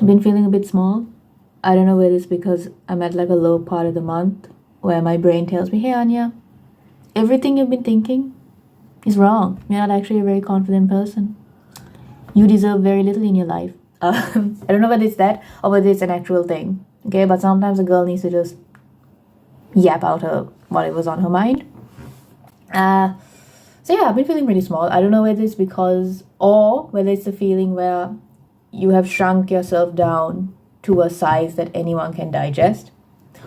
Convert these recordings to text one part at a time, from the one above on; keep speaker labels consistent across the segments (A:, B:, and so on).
A: Been feeling a bit small. I don't know whether it's because I'm at like a low part of the month where my brain tells me, hey Anya, everything you've been thinking is wrong. You're not actually a very confident person. You deserve very little in your life. I don't know whether it's that or whether it's an actual thing. Okay, but sometimes a girl needs to just yap out her what it was on her mind. So yeah, I've been feeling pretty small. I don't know whether it's because or whether it's the feeling where you have shrunk yourself down to a size that anyone can digest,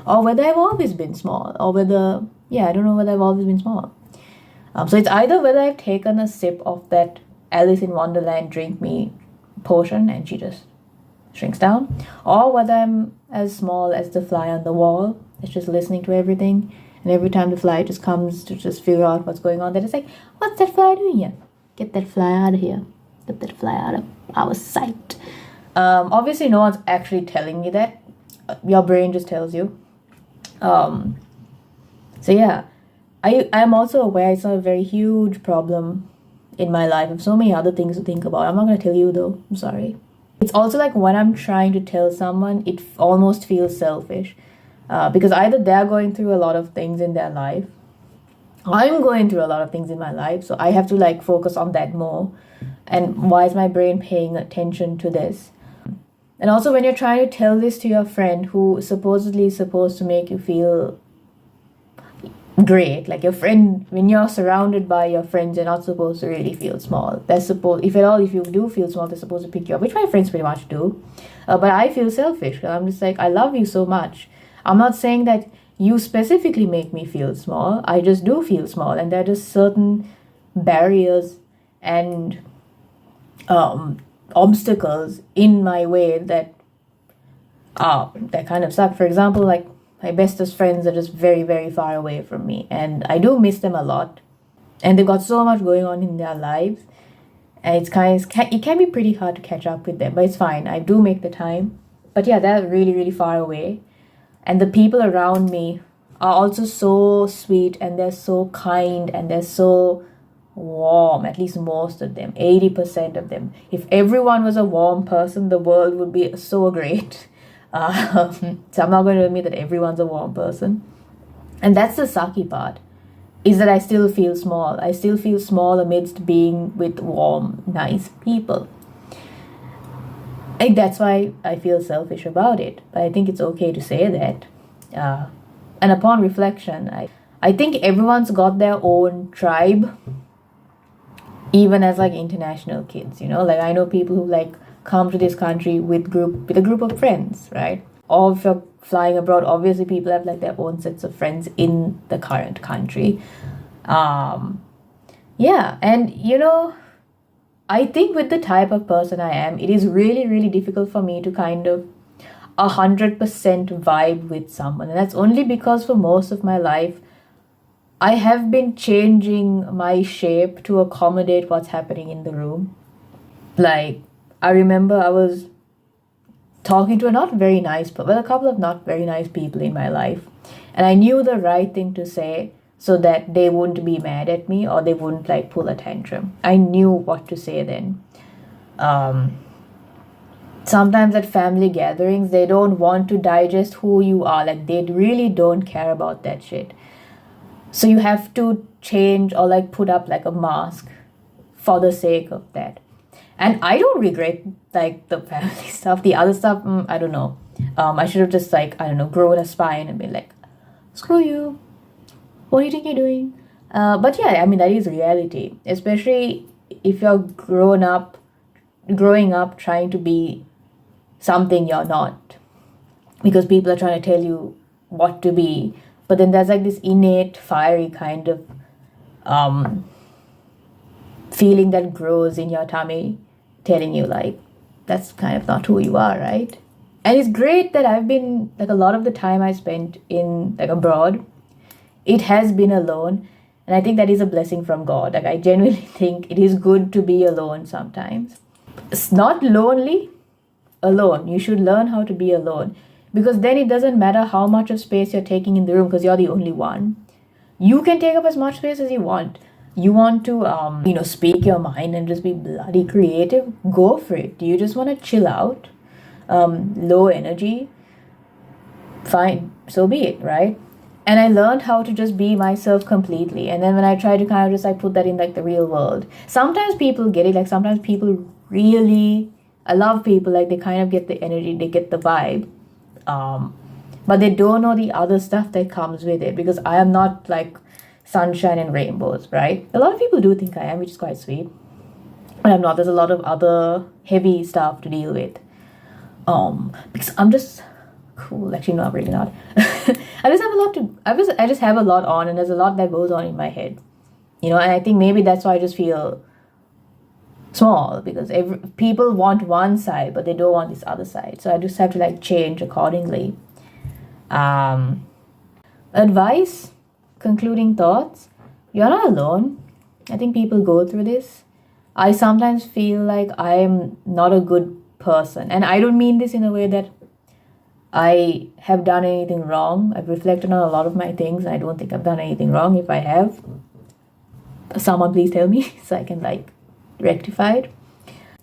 A: or whether I've always been small, or whether I don't know whether I've always been small. So it's either whether I've taken a sip of that Alice in Wonderland drink me potion and she just shrinks down, or whether I'm as small as the fly on the wall. It's just listening to everything, and every time the fly just comes to just figure out what's going on, then it's like, what's that fly doing here? Get that fly out of here. Get that fly out of our sight. Obviously, no one's actually telling me that. Your brain just tells you. So yeah, I'm also aware it's not a very huge problem in my life. I have so many other things to think about. I'm not going to tell you though. I'm sorry. It's also like when I'm trying to tell someone, it almost feels selfish. Because either they're going through a lot of things in their life, I'm going through a lot of things in my life, so I have to like focus on that more. And why is my brain paying attention to this? And also when you're trying to tell this to your friend who supposedly is supposed to make you feel great, like your friend, when you're surrounded by your friends, you're not supposed to really feel small. They're supposed, if at all, if you do feel small, they're supposed to pick you up, which my friends pretty much do. But I feel selfish. I'm just like, I love you so much. I'm not saying that you specifically make me feel small. I just do feel small, and there are just certain barriers and obstacles in my way that kind of suck. For example, like my bestest friends are just very, very far away from me, and I do miss them a lot. And they've got so much going on in their lives, and it can be pretty hard to catch up with them. But it's fine. I do make the time. But yeah, they're really, really far away. And the people around me are also so sweet, and they're so kind, and they're so warm, at least most of them, 80% of them. If everyone was a warm person, the world would be so great. So I'm not going to admit that everyone's a warm person. And that's the sucky part, is that I still feel small. I still feel small amidst being with warm, nice people. And that's why I feel selfish about it. But I think it's okay to say that. And upon reflection, I think everyone's got their own tribe, even as like international kids, you know? Like I know people who like come to this country with a group of friends, right? Or if you're flying abroad, obviously people have like their own sets of friends in the current country. Yeah, and you know, I think with the type of person I am, it is really, really difficult for me to kind of 100% vibe with someone. And that's only because for most of my life, I have been changing my shape to accommodate what's happening in the room. Like, I remember I was talking to a couple of not very nice people in my life. And I knew the right thing to say so that they wouldn't be mad at me or they wouldn't like pull a tantrum. I knew what to say then. Sometimes at family gatherings, they don't want to digest who you are. Like they really don't care about that shit. So you have to change or like put up like a mask for the sake of that. And I don't regret like the family stuff. The other stuff, I don't know. I should have just like, I don't know, grown a spine and been like, screw you. What do you think you're doing? But yeah, I mean, that is reality. Especially if you're growing up trying to be something you're not. Because people are trying to tell you what to be. But then there's like this innate, fiery kind of feeling that grows in your tummy, telling you like, that's kind of not who you are, right? And it's great that I've been, like a lot of the time I spent in like abroad, it has been alone. And I think that is a blessing from God. Like I genuinely think it is good to be alone sometimes. It's not lonely, alone. You should learn how to be alone. Because then it doesn't matter how much of space you're taking in the room because you're the only one. You can take up as much space as you want. You want to, speak your mind and just be bloody creative? Go for it. Do you just want to chill out? low energy, fine, so be it, right? And I learned how to just be myself completely. And then when I try to kind of just like put that in like the real world, sometimes people get it. Like sometimes people really, I love people, like they kind of get the energy, they get the vibe, but they don't know the other stuff that comes with it, because I am not like sunshine and rainbows, right? A lot of people do think I am, which is quite sweet, but I'm not. There's a lot of other heavy stuff to deal with, because I'm just cool. Actually, no, I'm really not. I just have a lot to. I just have a lot on, and there's a lot that goes on in my head, you know. And I think maybe that's why I just feel small, because people want one side, but they don't want this other side. So I just have to like change accordingly. Advice, concluding thoughts. You're not alone. I think people go through this. I sometimes feel like I'm not a good person, and I don't mean this in a way that I have done anything wrong. I've reflected on a lot of my things, and I don't think I've done anything wrong. If I have, someone please tell me so I can like rectify it.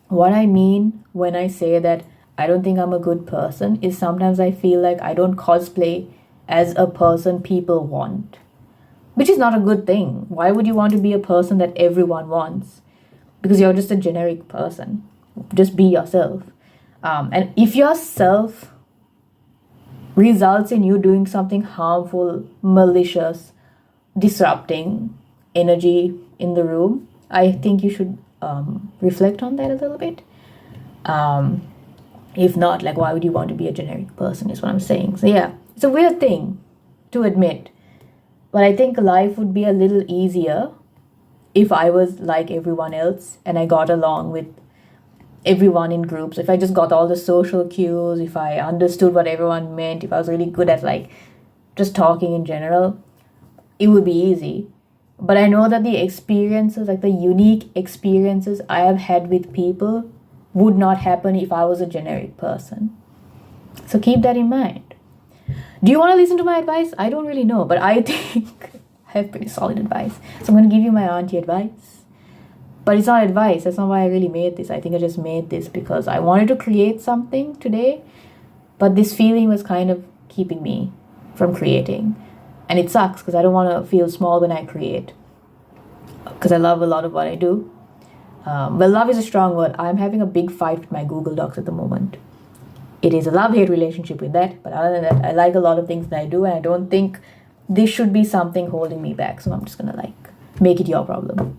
A: What I mean when I say that I don't think I'm a good person is sometimes I feel like I don't cosplay as a person people want, which is not a good thing. Why would you want to be a person that everyone wants? Because you're just a generic person. Just be yourself. And if yourself results in you doing something harmful, malicious, disrupting energy in the room, I think you should reflect on that a little bit. If not, like, why would you want to be a generic person is what I'm saying. So yeah, it's a weird thing to admit, but I think life would be a little easier if I was like everyone else and I got along with everyone in groups. If I just got all the social cues, if I understood what everyone meant, if I was really good at like just talking in general, it would be easy. But I know that the experiences, like the unique experiences I have had with people, would not happen if I was a generic person. So keep that in mind. Do you want to listen to my advice? I don't really know, but I think I have pretty solid advice. So I'm going to give you my auntie advice. But it's not advice. That's not why I really made this. I think I just made this because I wanted to create something today, but this feeling was kind of keeping me from creating. And it sucks because I don't want to feel small when I create, because I love a lot of what I do. Well, love is a strong word. I'm having a big fight with my Google Docs at the moment. It is a love-hate relationship with that, but other than that, I like a lot of things that I do, and I don't think this should be something holding me back. So I'm just gonna like make it your problem.